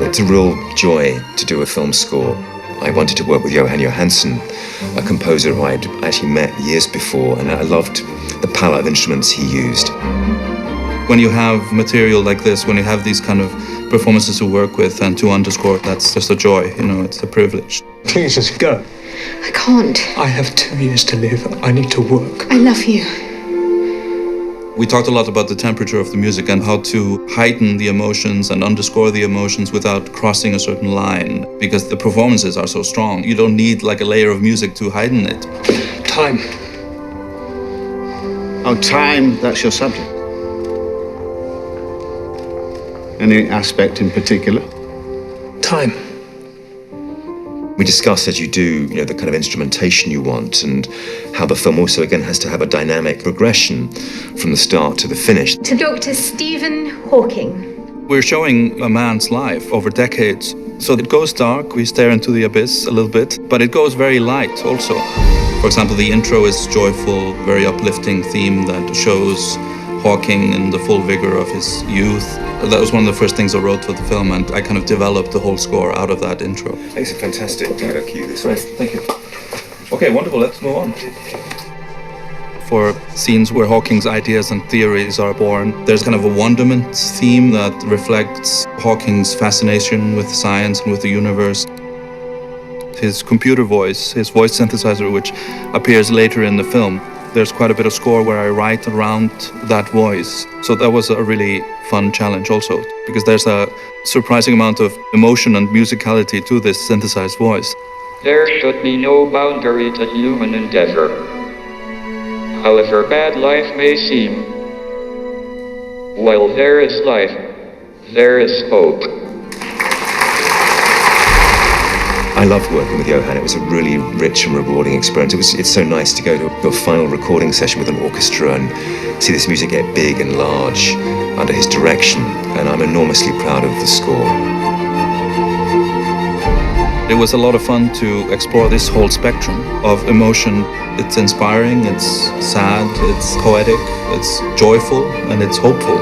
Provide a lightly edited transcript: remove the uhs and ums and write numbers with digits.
It's a real joy to do a film score. I wanted to work with Jóhann Jóhannsson, a composer who I'd actually met years before, and I loved the palette of instruments he used. When you have material like this, when you have these kind of performances to work with and to underscore, that's just a joy, it's a privilege. Please just go. I can't. I have 2 years to live. I need to work. I love you. We talked a lot about the temperature of the music and how to heighten the emotions and underscore the emotions without crossing a certain line, because the performances are so strong. You don't need like a layer of music to heighten it. Time. Oh, time, that's your subject. Any aspect in particular? Time. We discussed, as you do, the kind of instrumentation you want and how the film also, again, has to have a dynamic progression from the start to the finish. To Dr. Stephen Hawking. We're showing a man's life over decades. So it goes dark, we stare into the abyss a little bit, but it goes very light also. For example, the intro is joyful, very uplifting theme that shows Hawking in the full vigor of his youth. That was one of the first things I wrote for the film, and I kind of developed the whole score out of that intro. It's a fantastic cue this way. Thank you. Okay, wonderful, let's move on. For scenes where Hawking's ideas and theories are born, there's kind of a wonderment theme that reflects Hawking's fascination with science and with the universe. His computer voice, his voice synthesizer, which appears later in the film, there's quite a bit of score where I write around that voice. So that was a really fun challenge also, because there's a surprising amount of emotion and musicality to this synthesized voice. There should be no boundary to human endeavor. However bad life may seem, while there is life, there is hope. I loved working with Jóhann. It was a really rich and rewarding experience. It's so nice to go to a final recording session with an orchestra and see this music get big and large under his direction, and I'm enormously proud of the score. It was a lot of fun to explore this whole spectrum of emotion. It's inspiring, it's sad, it's poetic, it's joyful, and it's hopeful.